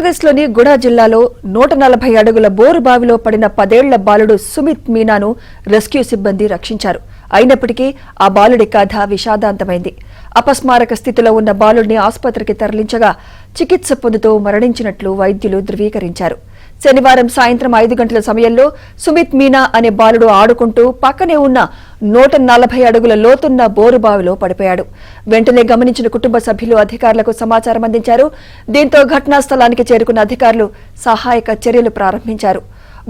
ఆంధ్రప్రదేశ్లోని గుడా జిల్లాలో 140 అడుగుల బోరు బావిలో పడిన 10 ఏళ్ల బాలుడు సుమిత్ మీనాను రెస్క్యూ సిబ్బంది రక్షించారు. అయినప్పటికీ ఆ బాలుడి కథ విషాదాంతమైంది. అపస్మారక స్థితిలో ఉన్న బాలుడిని ఆసుపత్రికి తరలించగా చికిత్స పొందుతూ మరణించినట్లు వైద్యులు ధృవీకరించారు. శనివారం సాయంత్రం 5 గంటల సమయంలో సుమిత్ మీనా అనే బాలుడు ఆడుకుంటూ పక్కనే ఉన్న 140 అడుగుల లోతున్న బోరుబావిలో పడిపోయాడు. వెంటనే గమనించిన కుటుంబ సభ్యులు అధికారులకు సమాచారం అందించారు. దీంతో ఘటనా స్థలానికి చేరుకున్న అధికారులు సహాయక చర్యలు ప్రారంభించారు.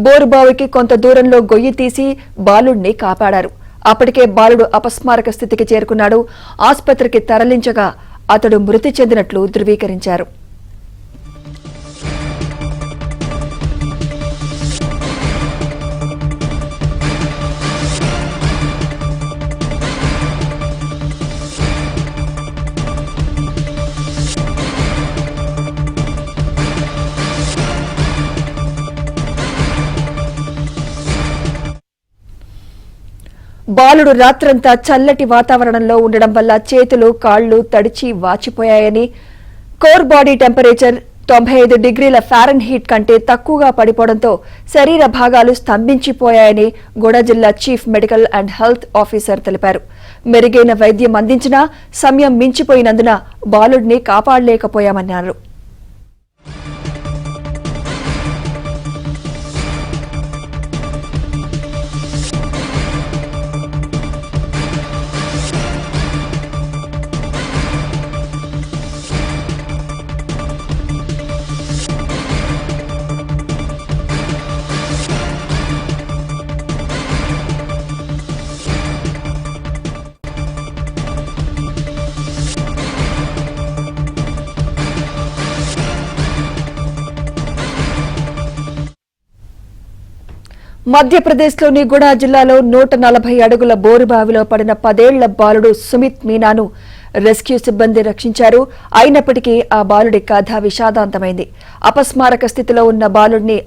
బోరుబావికి కొంత దూరంలో గొయ్యి తీసి బాలుడిని కాపాడారు. అప్పటికే బాలుడు అపస్మారక స్థితికి చేరుకున్నాడు. ఆసుపత్రికి తరలించగా అతడు మృతి చెందినట్లు ధృవీకరించారు. బాలుడు రాత్రంతా చల్లటి వాతావరణంలో ఉండడం వల్ల చేతులు కాళ్లు తడిచి వాచిపోయాయని, కోర్ బాడీ టెంపరేచర్ 95 డిగ్రీల ఫారెన్హీట్ కంటే తక్కువగా పడిపోవడంతో శరీర భాగాలు స్తంభించిపోయాయని గుడా జిల్లా chief medical and health officer తెలిపారు. మెరుగైన వైద్యం అందించినా సమయం మించిపోయినందున బాలుడిని కాపాడలేకపోయామన్నారు. మధ్యప్రదేశ్లోని గుడా జిల్లాలో 140 అడుగుల బోరుబావిలో పడిన 10 ఏళ్ల బాలుడు సుమిత్ మీనాను రెస్క్యూ సిబ్బంది రక్షించారు. అయినప్పటికీ ఆ బాలుడి కథ విషాదాంతమైంది. అపస్మారక స్థితిలో ఉన్న బాలుడిని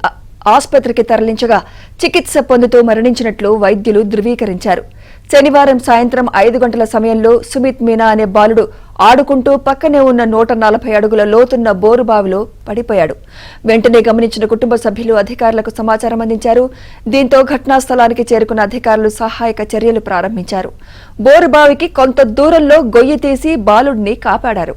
ఆసుపత్రికి తరలించగా చికిత్స పొందుతూ మరణించినట్లు వైద్యులు ధృవీకరించారు. శనివారం సాయంత్రం 5 గంటల సమయంలో సుమిత్ మీనా అనే బాలుడు ఆడుకుంటూ పక్కనే ఉన్న 140 అడుగుల లోతున్న బోరుబావిలో పడిపోయాడు. వెంటనే గమనించిన కుటుంబ సభ్యులు అధికారులకు సమాచారం అందించారు. దీంతో ఘటనా స్థలానికి చేరుకున్న అధికారులు సహాయక చర్యలు ప్రారంభించారు. బోరుబావికి కొంత దూరంలో గొయ్యి తీసి బాలుడిని కాపాడారు.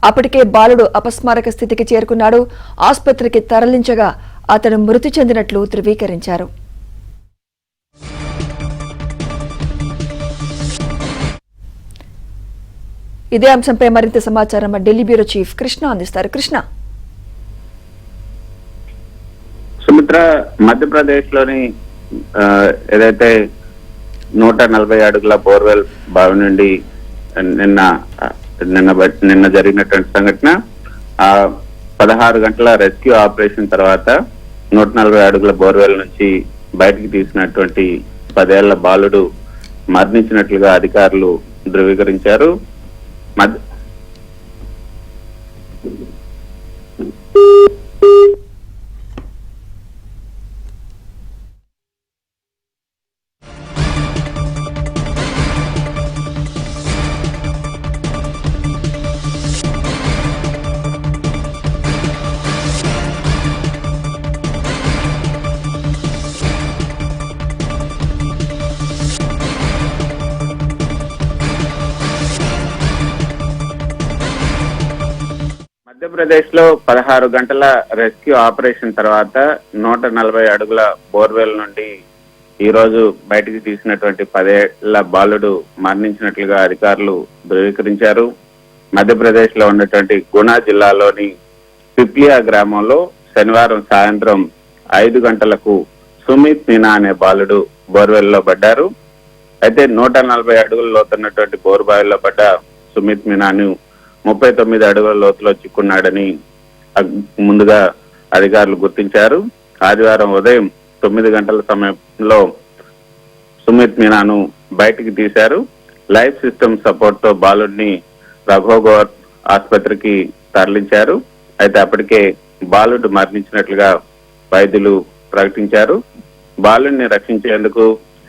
అప్పటికే బాలుడు అపస్మారక స్థితికి చేరుకున్నాడు. ఆసుపత్రికి తరలించగా అతను మృతి చెందినట్లు ధృవీకరించారు. ఇదే అంశంపై మరింత సమాచారం ఢిల్లీ బ్యూరో చీఫ్ కృష్ణ అందిస్తారు. కృష్ణ, సుమిత్ర, మధ్యప్రదేశ్ లోని ఏదైతే 140 అడుగుల బోర్వెల్ బావి నుండి నిన్న జరిగినటువంటి సంఘటన 16 గంటల రెస్క్యూ ఆపరేషన్ తర్వాత 140 అడుగుల బోర్వెల్ నుంచి బయటికి తీసినటువంటి 10 ఏళ్ల బాలుడు మరణించినట్లుగా అధికారులు ధృవీకరించారు. మధ్యప్రదేశ్ లో 16 గంటల రెస్క్యూ ఆపరేషన్ తర్వాత 140 అడుగుల బోర్వెల్ నుండి ఈ రోజు బయటికి తీసినటువంటి 10 ఏళ్ల బాలుడు మరణించినట్లుగా అధికారులు ధృవీకరించారు. మధ్యప్రదేశ్ లో ఉన్నటువంటి గునా జిల్లాలోని పిప్లియా గ్రామంలో శనివారం సాయంత్రం 5 గంటలకు సుమిత్ మీనా అనే బాలుడు బోర్వెల్ లో పడ్డారు. అయితే 140 అడుగుల లోతున్నటువంటి బోరుబావిలో పడ్డ సుమిత్ మీనాను 39 అడుగుల లోతులో చిక్కున్నాడని ముందుగా అధికారులు గుర్తించారు. ఆదివారం ఉదయం 9 గంటల సమయంలో సుమిత్ మీనాను బయటికి తీశారు. లైఫ్ సిస్టమ్ సపోర్ట్ తో బాలుడిని రఘోగౌర్ ఆసుపత్రికి తరలించారు. అయితే అప్పటికే బాలుడు మరణించినట్లుగా వైద్యులు ప్రకటించారు. బాలుడిని రక్షించేందుకు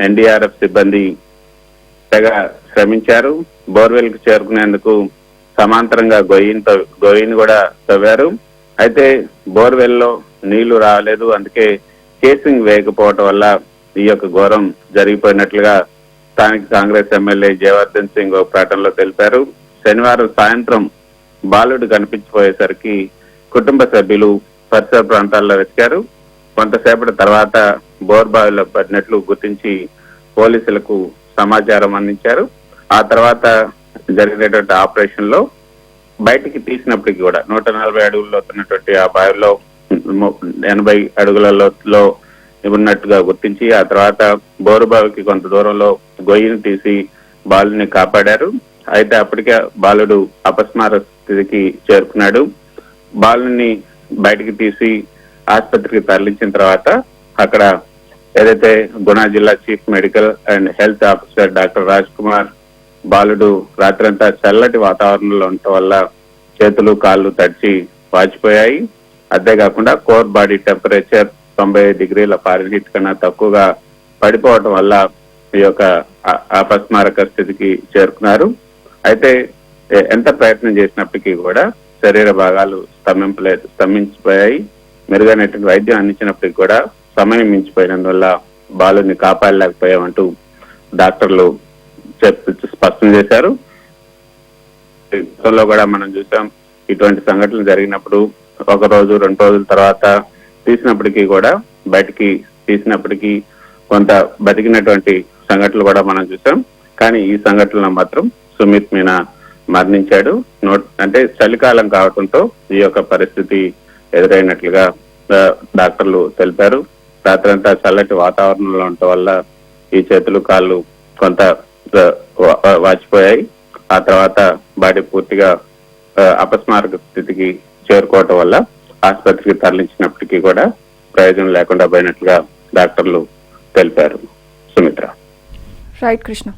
ఎన్డీఆర్ఎఫ్ సిబ్బంది తెగ శ్రమించారు. బోర్వెల్ కు చేరుకునేందుకు సమాంతరంగా గొయ్యిని కూడా తవ్వారు. అయితే బోర్వెల్లో నీళ్లు రాలేదు, అందుకే కేసింగ్ వేయకపోవటం వల్ల ఈ యొక్క ఘోరం జరిగిపోయినట్లుగా స్థానిక కాంగ్రెస్ ఎమ్మెల్యే జయవర్ధన్ సింగ్ ఒక ప్రకటనలో తెలిపారు. శనివారం సాయంత్రం బాలుడు కనిపించిపోయేసరికి కుటుంబ సభ్యులు పరిసర ప్రాంతాల్లో వెతికారు. కొంతసేపటి తర్వాత బోర్బావిలో పడినట్లు గుర్తించి పోలీసులకు సమాచారం అందించారు. ఆ తర్వాత జరిగినటువంటి ఆపరేషన్ లో బయటికి తీసినప్పటికీ కూడా 140 అడుగుల్లో ఉన్నటువంటి ఆ బావిలో 80 అడుగుల లోతులో ఉన్నట్టుగా గుర్తించి ఆ తర్వాత బోరుబావికి కొంత దూరంలో గొయ్యిని తీసి బాలుని కాపాడారు. అయితే అప్పటికే బాలుడు అపస్మార స్థితికి చేరుకున్నాడు. బాలుని బయటికి తీసి ఆసుపత్రికి తరలించిన తర్వాత అక్కడ ఏదైతే గుణా జిల్లా chief medical and health officer doctor Raj Kumar బాలుడు రాత్రంతా చల్లటి వాతావరణంలో ఉండటం వల్ల చేతులు కాళ్ళు తడిచి వాచిపోయాయి. అంతేకాకుండా కోర్ బాడీ టెంపరేచర్ 90 డిగ్రీల ఫారెన్హీట్ కన్నా తక్కువగా పడిపోవటం వల్ల ఈ యొక్క అపస్మారక స్థితికి చేరుకున్నారు. అయితే ఎంత ప్రయత్నం చేసినప్పటికీ కూడా శరీర భాగాలు స్తంభించిపోయాయి. మెరుగైనటువంటి వైద్యం అందించినప్పటికీ కూడా సమయం మించిపోయినందువల్ల బాలుని కాపాడలేకపోయామంటూ డాక్టర్లు స్పష్టం చేశారు. గతంలో కూడా మనం చూసాం, ఇటువంటి సంఘటనలు జరిగినప్పుడు 1 రోజు 2 రోజుల తర్వాత తీసినప్పటికీ కూడా బయటికి తీసినప్పటికీ కొంత బతికినటువంటి సంఘటనలు కూడా మనం చూసాం. కానీ ఈ సంఘటనలో మాత్రం సుమిత్ మీనా మరణించాడు. అంటే చలికాలం కావడంతో ఈ యొక్క పరిస్థితి ఎదురైనట్లుగా డాక్టర్లు తెలిపారు. రాత్రంతా చల్లటి వాతావరణంలో ఉండటం వల్ల ఈ చేతులు కాళ్ళు కొంత వాచిపోయాయి. ఆ తర్వాత బాడీ పూర్తిగా అపస్మారక స్థితికి చేరుకోవటం వల్ల ఆసుపత్రికి తరలించినప్పటికీ కూడా ప్రయోజనం లేకుండా పోయినట్లుగా డాక్టర్లు తెలిపారు. సుమిత్ర. రైట్ కృష్ణ.